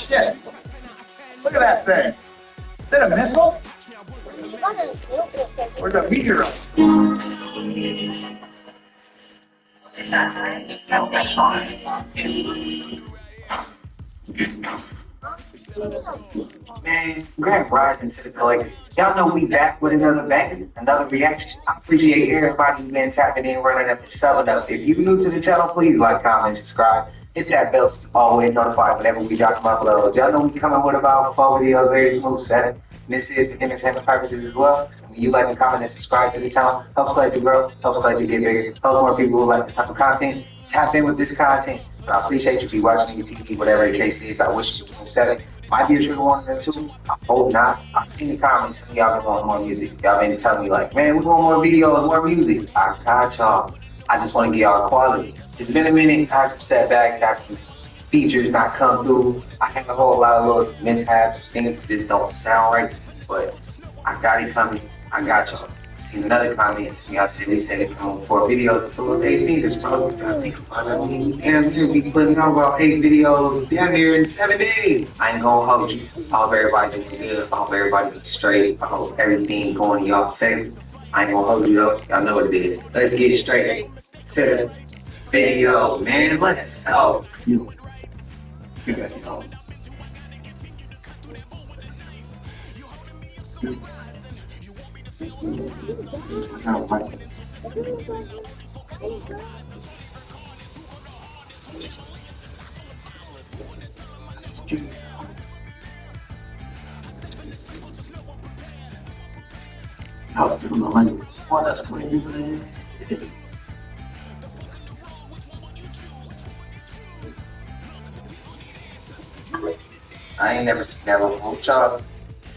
shit. Look at that thing. Is that a missile? Or is it a meteorite? Man, Grand Rising to the collective. Y'all know we back with another bang, another reaction. I appreciate everybody who been tapping in, running up and subbing up. If you're new to the channel, please like, comment, subscribe. Hit that bell so you're always notified whenever we drop them uploads. Y'all know we coming with about 4 videos every smooth setting. And this is for entertainment purposes as well. When you like and comment and subscribe to the channel, help Collective grow, help Collective get bigger, help more people who like this type of content. Tap in with this content. But I appreciate you if you watching your TV, whatever the case is. I wish you was smooth setting. Might be a trigger one or two. I hope not. I've seen the comments. Some of y'all been wanting more music. Y'all been telling me like, man, we want more videos, more music. I got y'all. I just want to get y'all quality. It's been a minute. I had some setbacks, had some features not come through. I had a whole lot of little mishaps. Things just don't sound right to me. But I got it coming. I got y'all. Seen another comment. Some y'all said they said it come for a video for 8 minutes, bro. Damn, you'll be putting out about 8 videos down here in 7 days. I ain't gonna hold you. I hope everybody doing good. I hope everybody be straight. I hope everything going in y'all favor. I ain't gonna hold you though. Y'all know what it is. Let's get straight to the video, man. Let's go. You got it on. I ain't never moved y'all.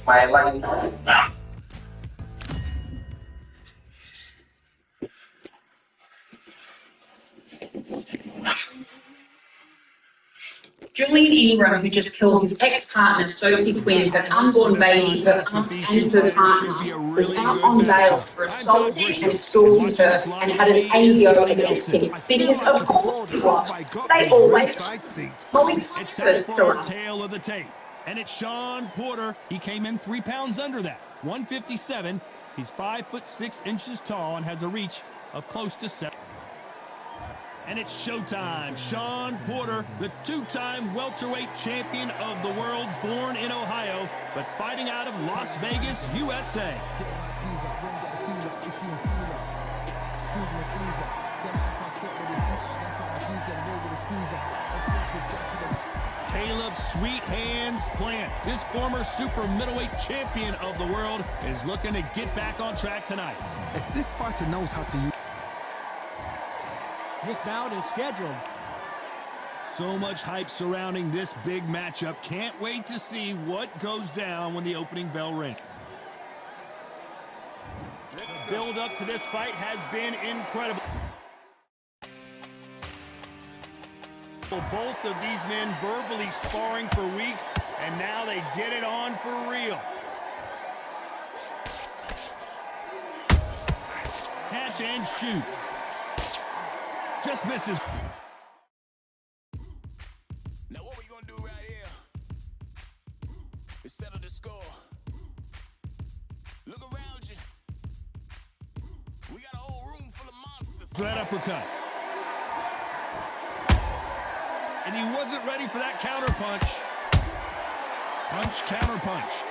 My life. Julian Ingram, who just killed his ex-partner Sophie Quinn, her unborn baby, her aunt and her partner, was out on bail for assaulting and stalking her and had an ADO against him. Because of course he was. They always Molly Thompson's story. Tail of the tape. And it's Shawn Porter. He came in 3 pounds under that. 157. He's 5'6" tall and has a reach of close to 7. And it's showtime. Shawn Porter, the 2-time welterweight champion of the world, born in Ohio, but fighting out of Las Vegas, USA. Caleb Sweet Hands Plant, this former super middleweight champion of the world, is looking to get back on track tonight. If this fighter knows how to use this bout is scheduled. So much hype surrounding this big matchup. Can't wait to see what goes down when the opening bell rings. The build up to this fight has been incredible. Both of these men verbally sparring for weeks, and now they get it on for real. Catch and shoot. Just misses. Now what we gonna do right here is settle the score. Look around you. We got a whole room full of monsters. That uppercut. And he wasn't ready for that counter punch. Punch, counter punch.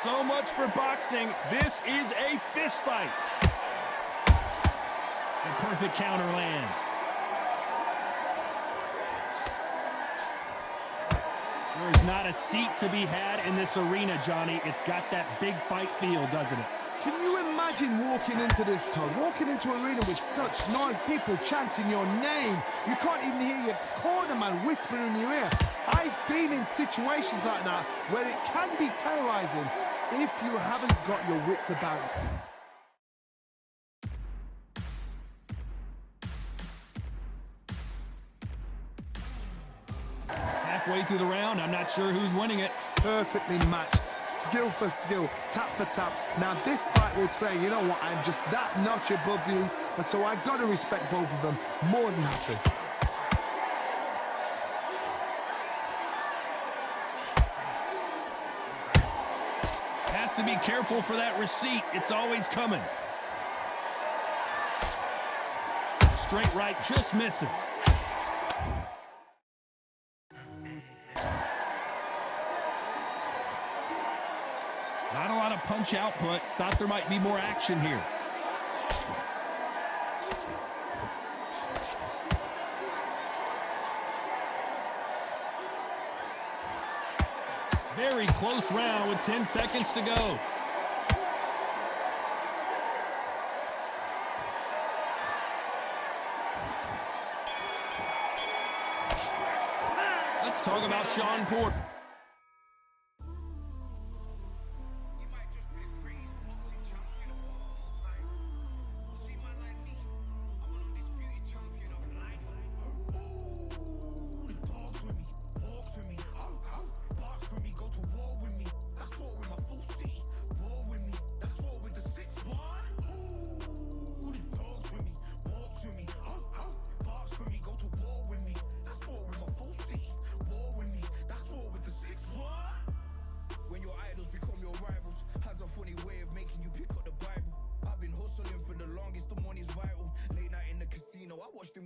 So much for boxing. This is a fist fight. The perfect counter lands. There's not a seat to be had in this arena, Johnny. It's got that big fight feel, doesn't it? Can you imagine walking into this, Todd? Walking into an arena with such noise, people chanting your name. You can't even hear your corner man whispering in your ear. I've been in situations like that where it can be terrorizing if you haven't got your wits about you. Halfway through the round, I'm not sure who's winning it. Perfectly matched, skill for skill, tap for tap. Now this fight will say, you know what, I'm just that notch above you, and so I've got to respect both of them more than happy. Has to be careful for that receipt. It's always coming. Straight right just misses. Not a lot of punch output. Thought there might be more action here. Very close round with 10 seconds to go. Let's talk about Sean Porter.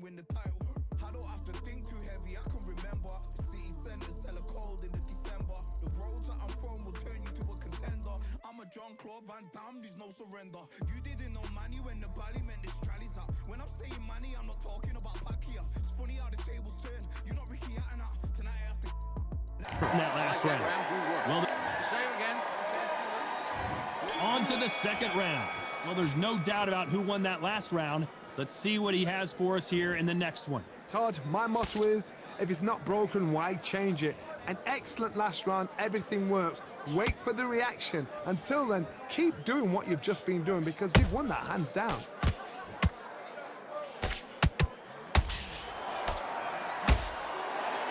Win the title. I don't have to think too heavy, I can remember. City centers hella cold in the December. The roads that I'm from will turn you to a contender. I'm a John Claude Van Damme, there's no surrender. You didn't know money when the bally meant this trallies up. When I'm saying money, I'm not talking about Pacquiao. It's funny how the tables turn. You're not Ricky Hatton up. Tonight I have to. In that last round. Well, on to the second round. Well, there's no doubt about who won that last round. Let's see what he has for us here in the next one. Todd, my motto is, if it's not broken, why change it? An excellent last round, everything works. Wait for the reaction. Until then, keep doing what you've just been doing because you've won that hands down.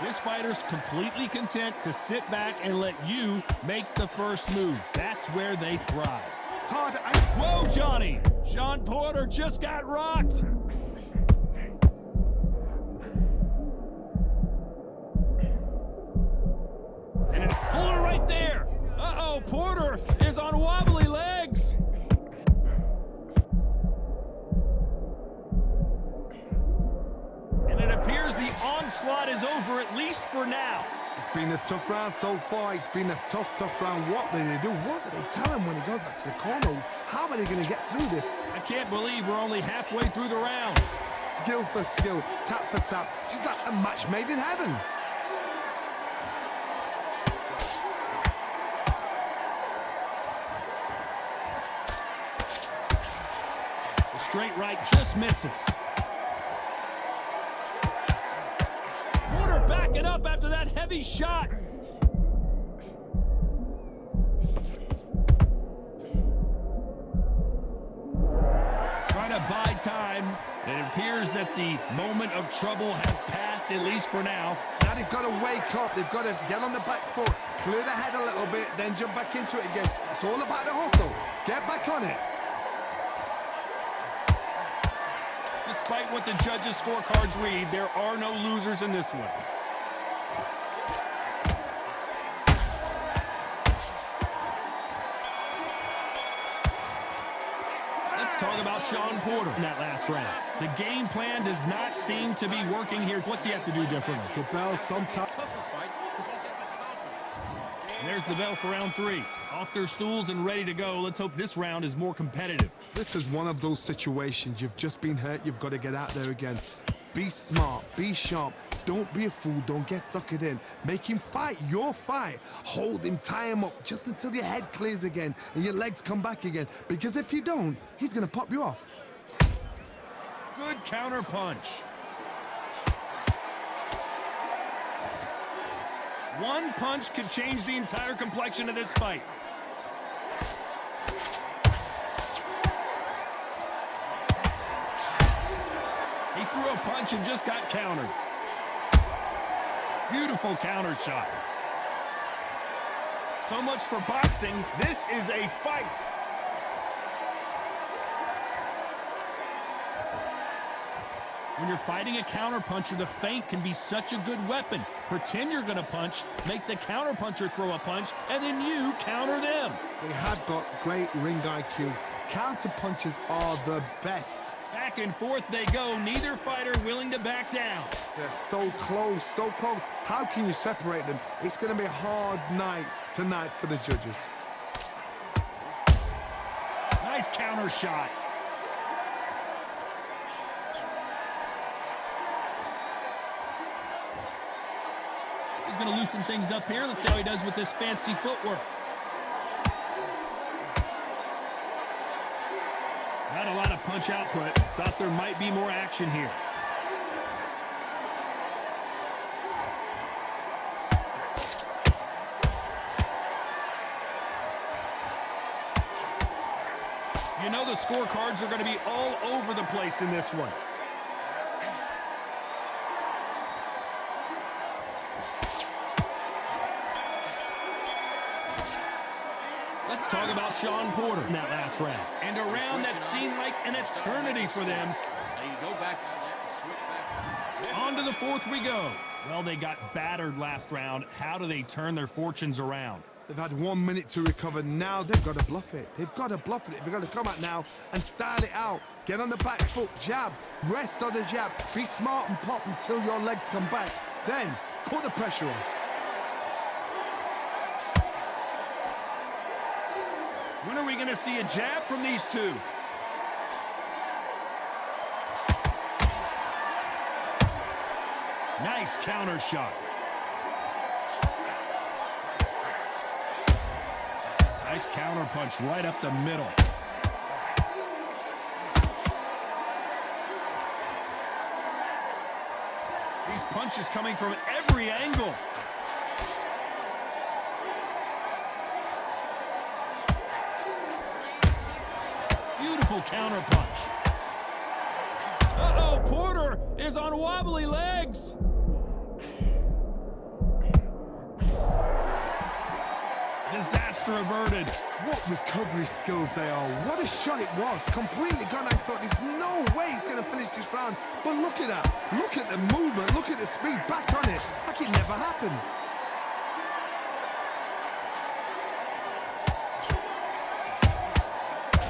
This fighter's completely content to sit back and let you make the first move. That's where they thrive. Todd, Whoa, Johnny! Sean Porter just got rocked! And it, hold it right there! Uh-oh, Porter is on wobbly legs! And it appears the onslaught is over, at least for now. It's been a tough round so far. It's been a tough round. What did they do? What did they tell him when he goes back to the corner? How are they going to get through this? I can't believe we're only halfway through the round. Skill for skill, tap for tap. She's like a match made in heaven. The straight right just misses. Porter backing up after that heavy shot. Trying to buy time. It appears that the moment of trouble has passed, at least for now. Now they've got to wake up. They've got to get on the back foot, clear the head a little bit, then jump back into it again. It's all about the hustle. Get back on it. Despite what the judges' scorecards read, there are no losers in this one. Let's talk about Sean Porter in that last round. The game plan does not seem to be working here. What's he have to do differently? The bell sometimes. There's the bell for round 3. Off their stools and ready to go. Let's hope this round is more competitive. This is one of those situations. You've just been hurt. You've got to get out there again. Be smart. Be sharp. Don't be a fool, don't get suckered in. Make him fight your fight. Hold him, tie him up just until your head clears again and your legs come back again. Because if you don't, he's gonna pop you off. Good counter punch. One punch could change the entire complexion of this fight. He threw a punch and just got countered. Beautiful counter shot. So much for boxing. This is a fight. When you're fighting a counterpuncher, the feint can be such a good weapon. Pretend you're going to punch, make the counterpuncher throw a punch, and then you counter them. They have got great ring IQ. Counter punches are the best. Back and forth they go, neither fighter willing to back down. They're so close, so close. How can you separate them? It's going to be a hard night tonight for the judges. Nice counter shot. He's going to loosen things up here. Let's see how he does with this fancy footwork. Not a lot of punch output. Thought there might be more action here. You know the scorecards are going to be all over the place in this one. Let's talk about Sean Porter in that last round. And a round that seemed like an eternity for them. Now you go back on that and switch back. On to the fourth we go. Well, they got battered last round. How do they turn their fortunes around? They've had 1 minute to recover. Now they've got to bluff it. They've got to bluff it. They've got to come out now and style it out. Get on the back foot, jab, rest on the jab. Be smart and pop until your legs come back. Then put the pressure on. When are we going to see a jab from these two? Nice counter shot. Nice counter punch right up the middle. These punches coming from every angle. Beautiful counter punch. Uh-oh, Porter is on wobbly legs. Disaster averted. What recovery skills they are. What a shot it was. Completely gone. I thought there's no way he's going to finish this round. But look at that. Look at the movement. Look at the speed. Back on it. Like it never happened.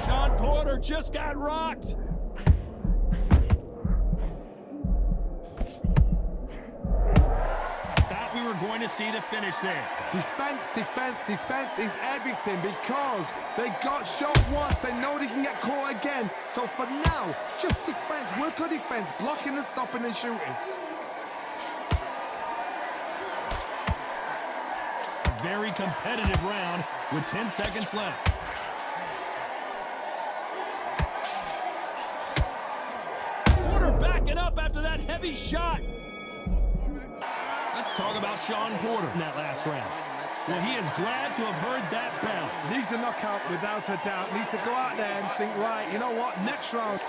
Sean Porter just got rocked. Thought we were going to see the finish there. Defense, defense, defense is everything because they got shot once. They know they can get caught again. So for now, just defense. Work on defense. Blocking and stopping and shooting. Very competitive round with 10 seconds left. Porter backing up after that heavy shot. Let's talk about Sean Porter in that last round. Well, he is glad to have heard that bell. Needs a knockout without a doubt. Needs to go out there and think, right, you know what, next round.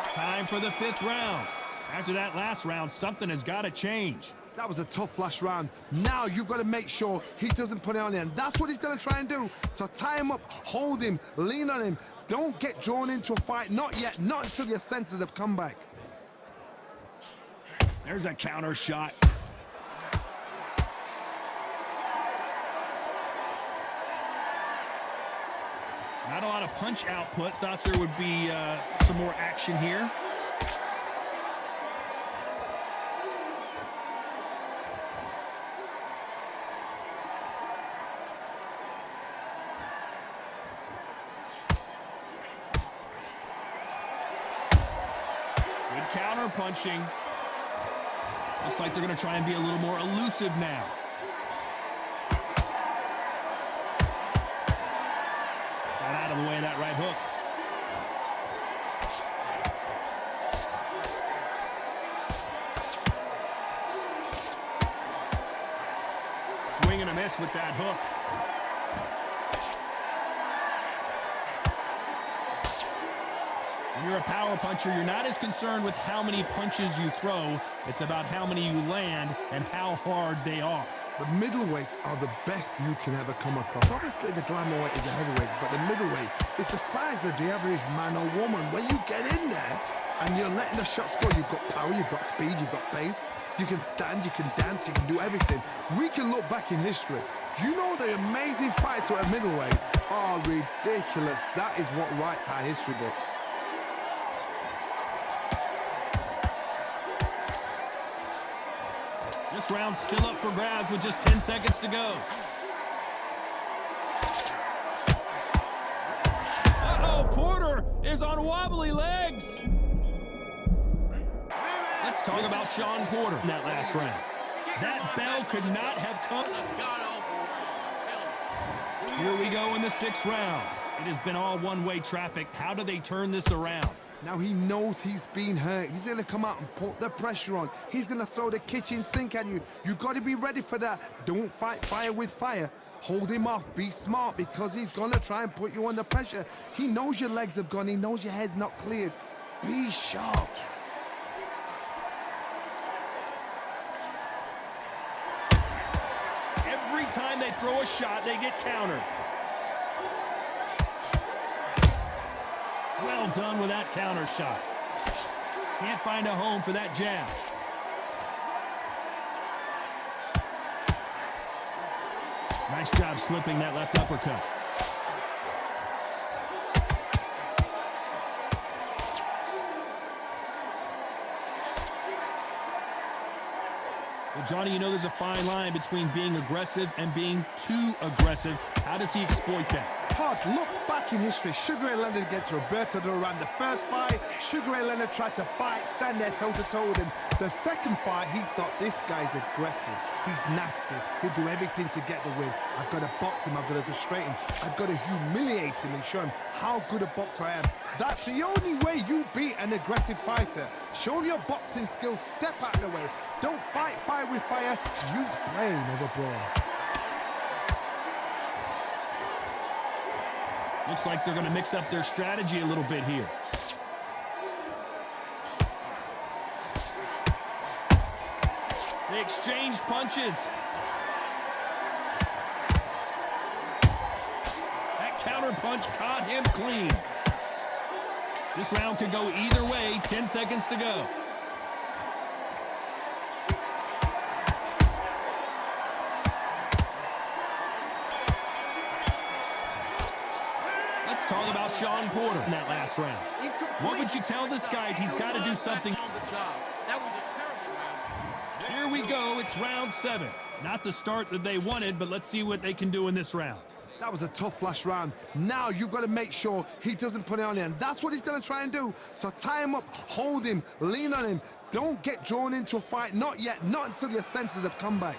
Time for the fifth round. After that last round, something has got to change. That was a tough last round. Now you've got to make sure he doesn't put it on him. That's what he's going to try and do. So tie him up, hold him, lean on him. Don't get drawn into a fight. Not yet. Not until your senses have come back. There's a counter shot. Not a lot of punch output. Thought there would be some more action here. Good counter punching. Looks like they're going to try and be a little more elusive now. Got out of the way of that right hook. Swing and a miss with that hook. When you're a power puncher, you're not as concerned with how many punches you throw. It's about how many you land and how hard they are. The middleweights are the best you can ever come across. Obviously, the glamour weight is a heavyweight, but the middleweight is the size of the average man or woman. When you get in there and you're letting the shots go, you've got power, you've got speed, you've got pace. You can stand, you can dance, you can do everything. We can look back in history. You know the amazing fights at a middleweight are ridiculous. That is what writes our history books. This round's still up for grabs with just 10 seconds to go. Uh-oh, Porter is on wobbly legs. Let's talk about Sean Porter in that last round. That bell could not have come. Here we go in the 6th round. It has been all one-way traffic. How do they turn this around? Now he knows he's been hurt. He's going to come out and put the pressure on. He's going to throw the kitchen sink at you. You got to be ready for that. Don't fight fire with fire. Hold him off. Be smart because he's going to try and put you under pressure. He knows your legs have gone. He knows your head's not cleared. Be sharp. Every time they throw a shot, they get countered. Well done with that counter shot. Can't find a home for that jab. Nice job slipping that left uppercut. Well, Johnny, you know there's a fine line between being aggressive and being too aggressive. How does he exploit that? Hard. Look back in history. Sugar Ray Leonard against Roberto Duran. The first fight, Sugar Ray Leonard tried to fight, stand there toe-to-toe with him. The second fight, he thought, this guy's aggressive. He's nasty. He'll do everything to get the win. I've got to box him. I've got to frustrate him. I've got to humiliate him and show him how good a boxer I am. That's the only way you beat an aggressive fighter. Show him your boxing skills. Step out of the way. Don't fight fire with fire. Use brain over brawn. Looks like they're going to mix up their strategy a little bit here. They exchange punches. That counter punch caught him clean. This round could go either way. 10 seconds to go. Let's talk about Sean Porter in that last round. What would you tell this guy? He's got to do something. Here we go. It's round 7. Not the start that they wanted, but let's see what they can do in this round. That was a tough last round. Now you've got to make sure he doesn't put it on you, and that's what he's going to try and do. So tie him up, hold him, lean on him. Don't get drawn into a fight. Not yet. Not until your senses have come back.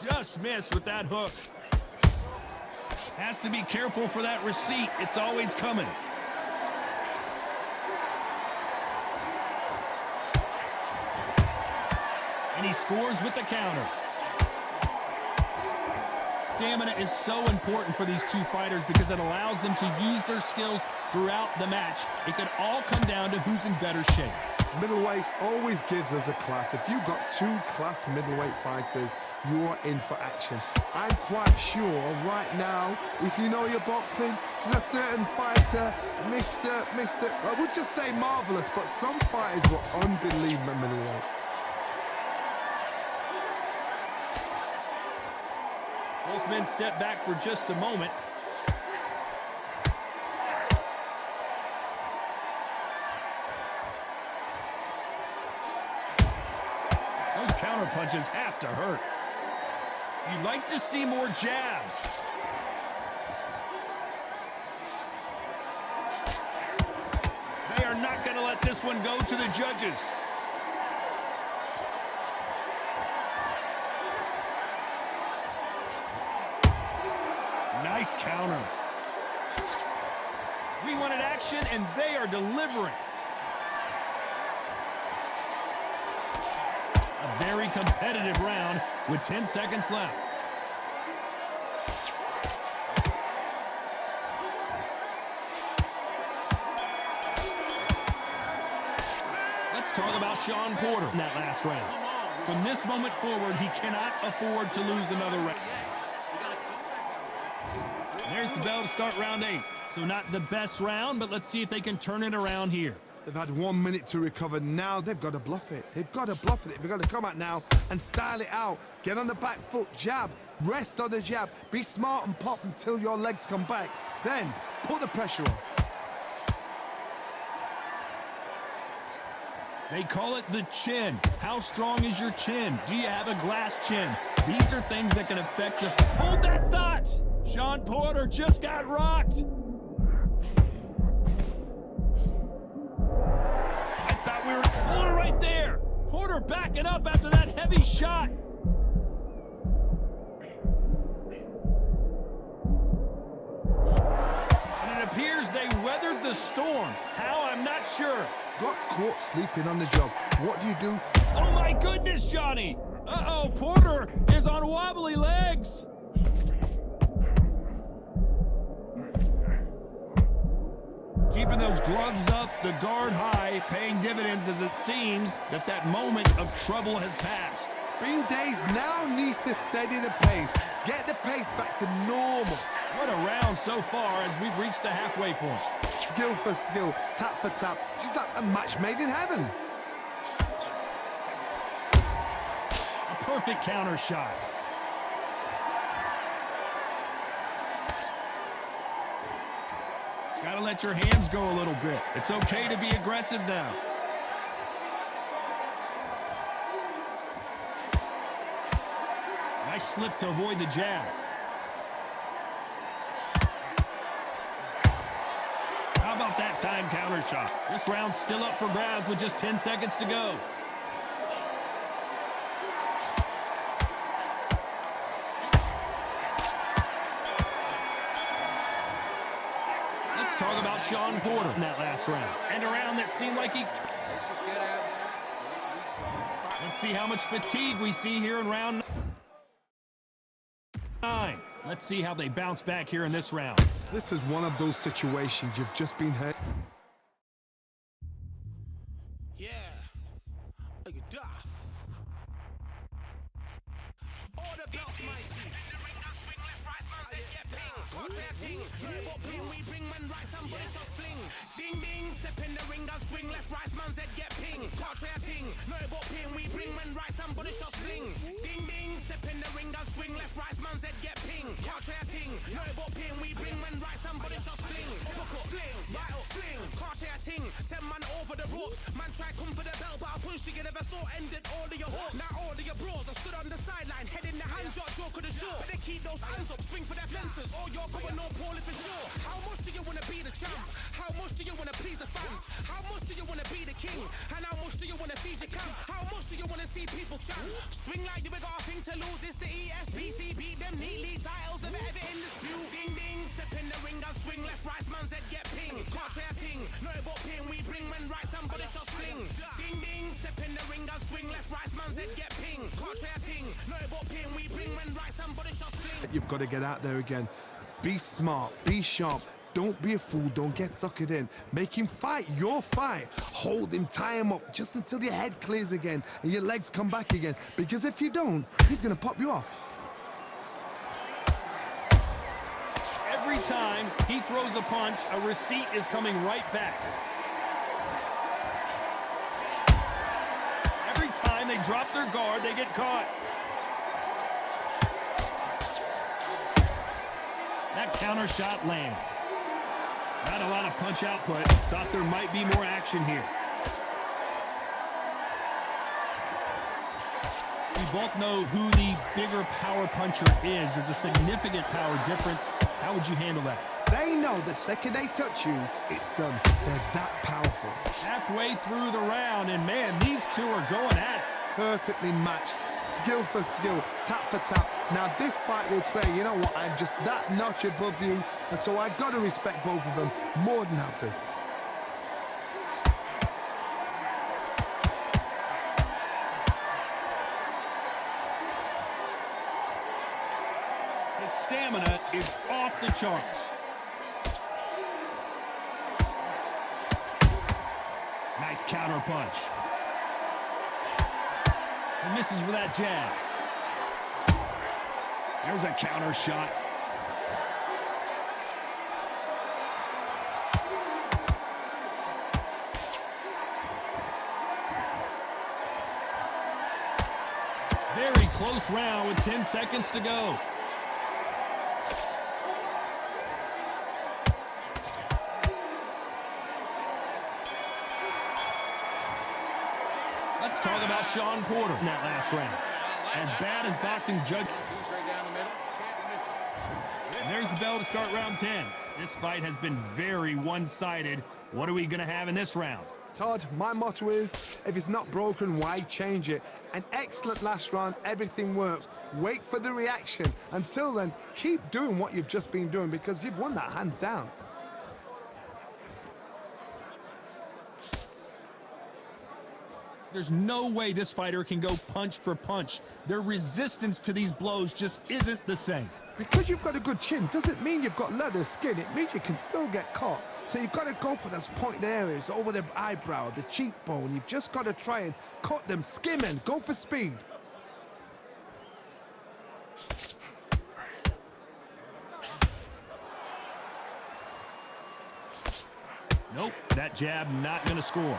Just missed with that hook. Has to be careful for that receipt. It's always coming. And he scores with the counter. Stamina is so important for these two fighters because it allows them to use their skills throughout the match. It could all come down to who's in better shape. Middleweight always gives us a class. If you've got 2 class middleweight fighters, you are in for action. I'm quite sure right now, if you know your boxing, there's a certain fighter, I would just say marvelous, but some fighters were unbelievable middleweight. Both men step back for just a moment. Those counter punches have to hurt. You'd like to see more jabs. not going to let this one go to the judges. Nice counter. We wanted action, and they are delivering. A very competitive round with 10 seconds left. Let's talk about Sean Porter in that last round. From this moment forward, he cannot afford to lose another round. There's the bell to start round 8. So not the best round, but let's see if they can turn it around here. They've had 1 minute to recover. Now they've got to bluff it. They've got to bluff it. They've got to come out now and style it out. Get on the back foot, jab, rest on the jab. Be smart and pop until your legs come back. Then put the pressure on. They call it the chin. How strong is your chin? Do you have a glass chin? These are things that can affect the... Hold that thought! Sean Porter just got rocked. I thought we were pulling right there. Porter backing up after that heavy shot. And it appears they weathered the storm. How? I'm not sure. Got caught sleeping on the job. What do? Oh my goodness, Johnny! Uh-oh, Porter is on wobbly legs. Keeping those gloves up, the guard high, paying dividends as it seems that moment of trouble has passed. Being dazed now needs to steady the pace. Get the pace back to normal. What a round so far as we've reached the halfway point. Skill for skill, tap for tap. She's like a match made in heaven. A perfect counter shot. Gotta let your hands go a little bit. It's okay to be aggressive now. Nice slip to avoid the jab. How about that time counter shot? This round's still up for grabs with just 10 seconds to go. Let's talk about Sean Porter in that last round. And a round that seemed like he... Let's see how much fatigue we see here in round 9. Let's see how they bounce back here in this round. This is one of those situations you've just been hurt. Yeah, like a duff. All the belts, mighty. In the ring, I swing left, right, man, said get ping. Contrary ting, no what ping, we bring man right, somebody shots fling. Ding ding, step in the ring, I swing left, right, man, said get ping. Contrary ting, no what ping, we bring man right, somebody shots fling. Ding ding, step in the ring, I swing left, right, man, said get ping. Contrary ting, no what ping, we bring man right, somebody shots fling. Hook up, fling, right up, fling. Contrary ting, send man over the ropes. Man try come for the belt, but I punched you, never saw ended all of your hopes. Now all of your bros, I stood on the sideline, head in the hand, shot, joke of the show. But they keep those hands up, swing for their fences, or you're going no poorly for sure. How much do you want to be the champ? How much do you want to please the fans? How much do you want to be the king? And how much do you want to feed your camp? How much do you want to see people chant? Swing like you got a thing to lose, it's the ESBC, beat them neatly, titles never ever in dispute. Ding ding, step in the ring, I swing left, right, man, said get ping. Can't try a ting, no but ping, we bring man right, somebody shots fling. Ding ding, step in the ring, I swing left, right, man, said get ping. Can't try a ting, no but ping, we bring man right, somebody shots fling. You've got to get out there again. Be smart, be sharp. Don't be a fool, don't get suckered in. Make him fight your fight. Hold him, tie him up, just until your head clears again and your legs come back again. Because if you don't, he's gonna pop you off. Every time he throws a punch, a receipt is coming right back. Every time they drop their guard, they get caught. That counter shot lands. Not a lot of punch output. Thought there might be more action here. We both know who the bigger power puncher is. There's a significant power difference. How would you handle that? They know the second they touch you, it's done. They're that powerful. Halfway through the round, and man, these two are going at it. Perfectly matched, skill for skill, tap for tap. Now this fight will say, you know what, I'm just that notch above you, and so I gotta respect both of them. More than happy. His stamina is off the charts. Nice counter punch. He misses with that jab. There's a counter shot. Very close round with 10 seconds to go. Let's talk about Sean Porter in that last round. As bad as boxing judge. And there's the bell to start round 10. This fight has been very one-sided. What are we going to have in this round? Todd, my motto is, if it's not broken, why change it? An excellent last round, everything works. Wait for the reaction. Until then, keep doing what you've just been doing because you've won that hands down. There's no way this fighter can go punch for punch. Their resistance to these blows just isn't the same. Because you've got a good chin doesn't mean you've got leather skin. It means you can still get caught. So you've got to go for those pointed areas, over the eyebrow, the cheekbone. You've just got to try and cut them, skim and go for speed. Nope, that jab not going to score.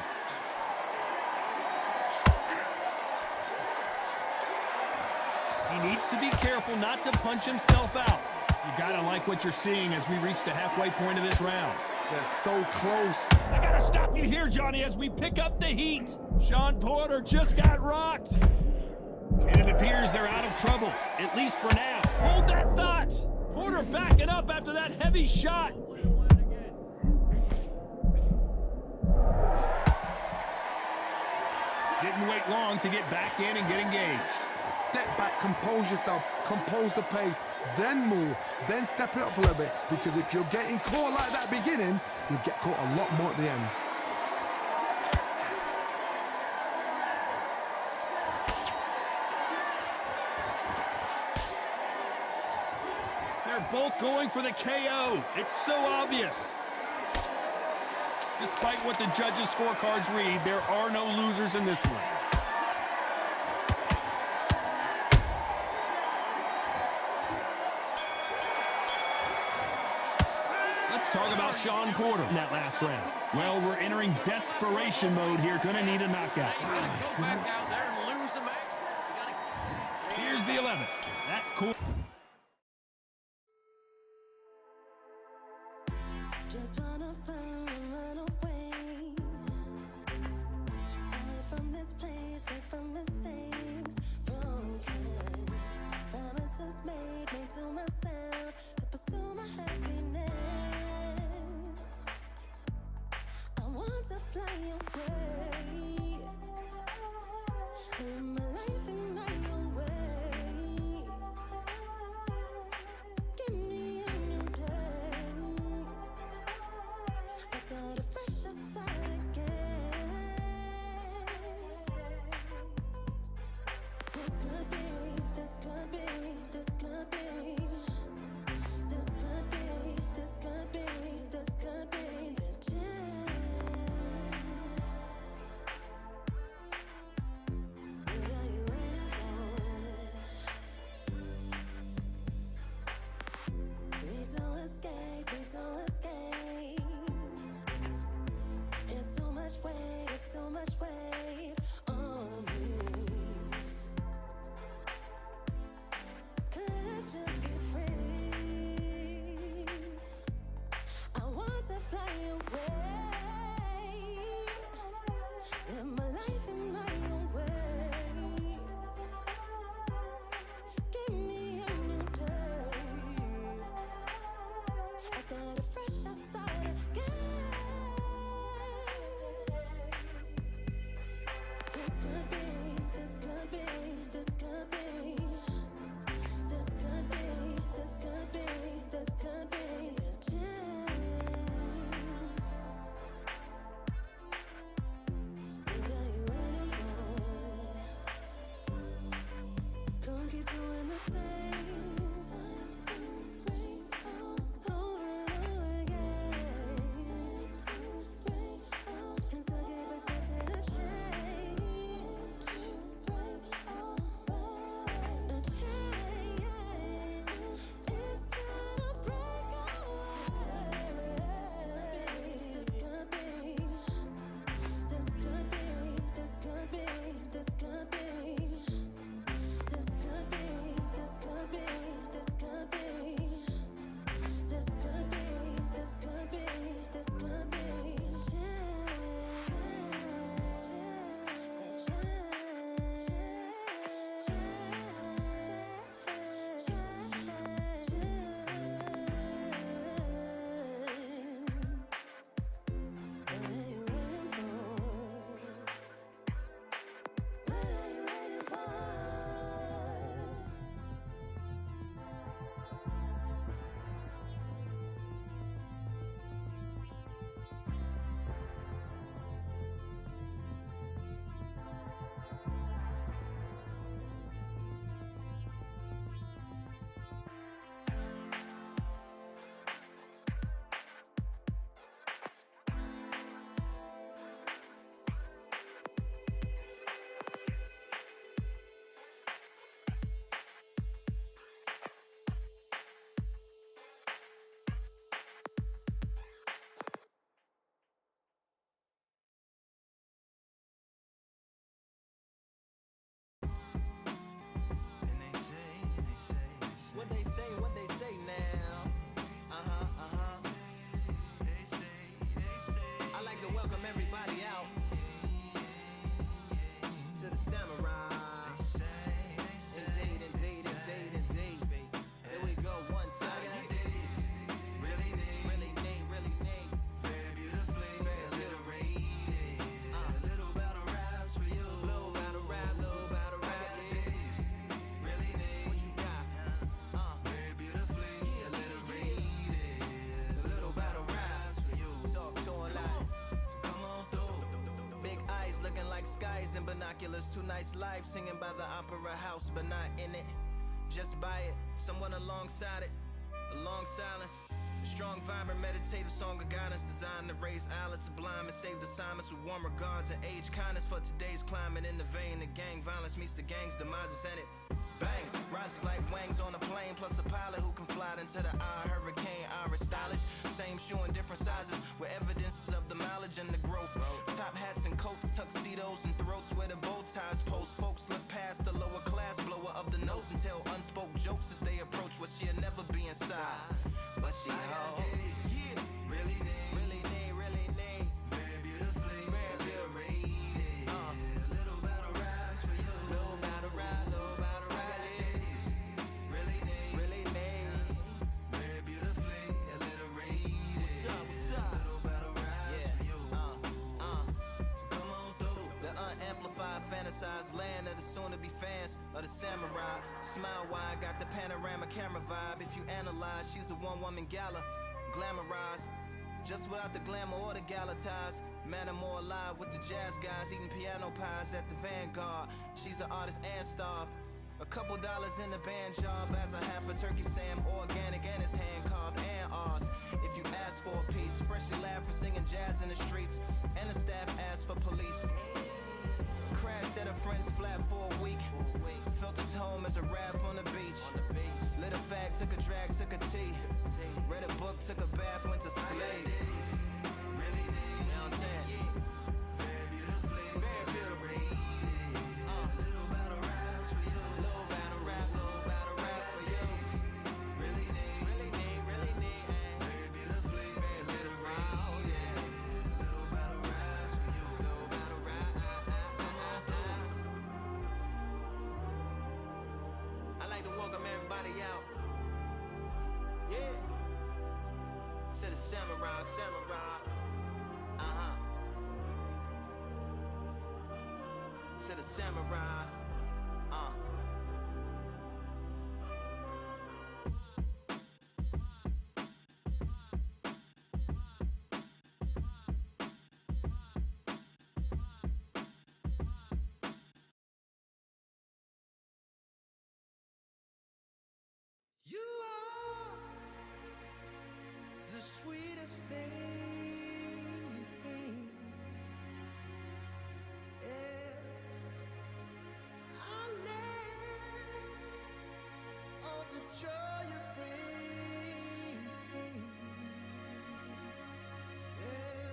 He needs to be careful not to punch himself out. You gotta like what you're seeing as we reach the halfway point of this round. They're so close. I gotta stop you here, Johnny, as we pick up the heat. Sean Porter just got rocked. And it appears they're out of trouble, at least for now. Hold that thought. Porter backing up after that heavy shot. Didn't wait long to get back in and get engaged. Step back, compose yourself, compose the pace, then move, then step it up a little bit. Because if you're getting caught like that beginning, you'll get caught a lot more at the end. They're both going for the KO. It's so obvious. Despite what the judges' scorecards read, there are no losers in this one. Let's talk about Sean Porter in that last round. Well, we're entering desperation mode here. Gonna need a knockout. Go back out there and lose the match. Here's the 11th. That cool. Just wanna find and run away. Away from this place, away from mistakes. Broken promises made to myself to pursue my happiness. I want to fly away. skies and binoculars, two nights live singing by the opera house, but not in it. Just by it, someone alongside it, a long silence. A strong, vibrant, meditative song of guidance designed to raise eyelids sublime and save the assignments with warm regards and age kindness for today's climate. In the vein, the gang violence meets the gang's demises, and it bangs, rises like wings on a plane, plus a pilot who can fly into the eye. Hurricane, Iris stylish, same shoe in different sizes, with evidences of the mileage and the growth. Top hats and coats, tuxedos and throats where the bow ties post. Folks look past the lower class blower of the notes and tell unspoke jokes as they approach what she'll never be inside. But she holds, yeah, really need, very beautifully, very rated. Little battle rides for you, little battle ride, yeah. Really need, very beautifully, a little rated. What's up? Little battle rides for you. So come on through. The unamplified, fantasized land of the soon-to-be fans of the samurai. Smile wide, got the panorama camera vibe. If you analyze, she's a one-woman gala, glamorized, just without the glamour or the gala ties. Man, I'm more alive with the jazz guys, eating piano pies at the Vanguard. She's an artist and staff. A couple dollars in the band job as a half a turkey Sam, organic and it's hand carved and ours. If you ask for a piece, freshly laugh for singing jazz in the streets, and the staff asked for police. Crashed at a friend's flat for a week. Felt his home as a raft on the beach. Lit a fag, took a drag, took a tea. Read a book, took a bath, went to sleep. Really need, you know what I'm saying? Very beautifully, very beautifully. Little battle raps for you. Little battle rap for you. Really need, very beautifully, very beautifully. Little battle raps for you. Little battle rap. Come on through. I like to welcome everybody out. Yeah. To the samurai. To the samurai. You are the sweetest thing. Yeah. I left all the joy you bring. Yeah.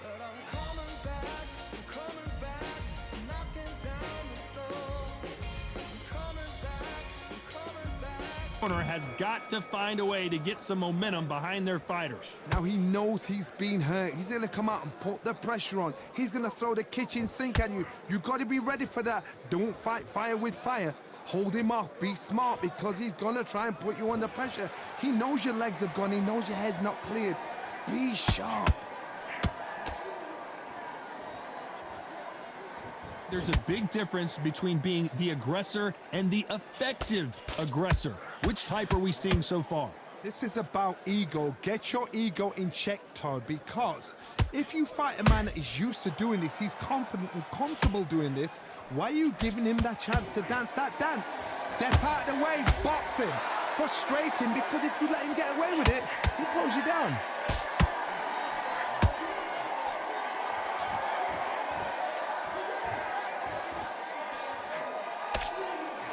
But I'm coming back, knocking down the door. I'm coming back. Corner has got to find a way to get some momentum behind their fighters. Now he knows he's been hurt. He's going to come out and put the pressure on. He's going to throw the kitchen sink at you. You got to be ready for that. Don't fight fire with fire. Hold him off. Be smart, because he's going to try and put you under pressure. He knows your legs have gone. He knows your head's not cleared. Be sharp. There's a big difference between being the aggressor and the effective aggressor. Which type are we seeing so far? This is about ego. Get your ego in check, Todd, because if you fight a man that is used to doing this, he's confident and comfortable doing this, why are you giving him that chance to dance that dance? Step out of the way, box him, frustrate him, because if you let him get away with it, he pulls you down.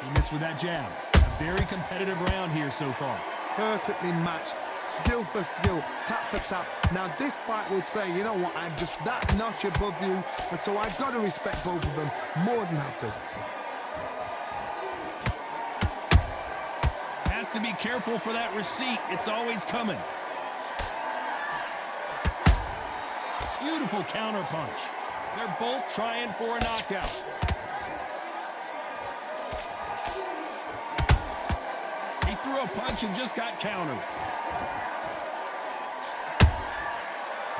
He missed with that jab. A very competitive round here so far. Perfectly matched, skill for skill, tap for tap. Now this fight will say, you know what, I'm just that notch above you, and so I've got to respect both of them. More than happy. Has to be careful for that receipt. It's always coming. Beautiful counter punch. They're both trying for a knockout. He threw a punch and just got countered.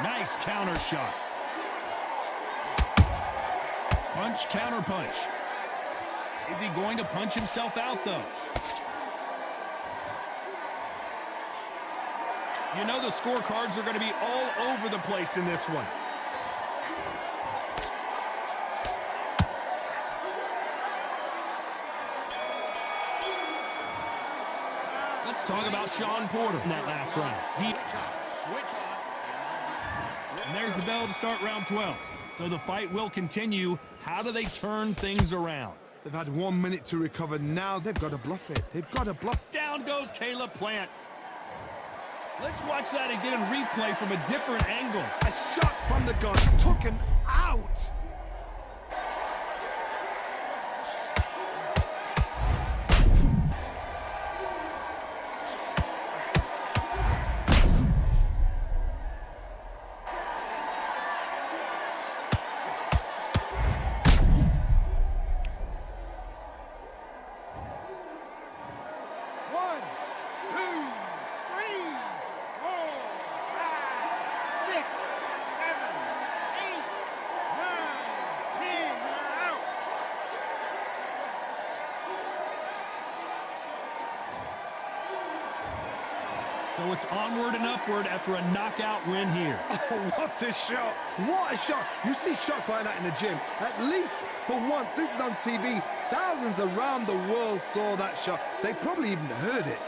Nice counter shot. Punch, counter punch. Is he going to punch himself out, though? You know the scorecards are going to be all over the place in this one. Let's talk about Sean Porter in that last round. Switch on. And there's the bell to start round 12. So the fight will continue. How do they turn things around? They've had 1 minute to recover. Now they've got to bluff it. They've got to bluff. Down goes Caleb Plant. Let's watch that again in replay from a different angle. A shot from the gun took him out. So it's onward and upward after a knockout win here. Oh, what a shot. What a shot. You see shots like that in the gym. At least for once, this is on TV. Thousands around the world saw that shot. They probably even heard it.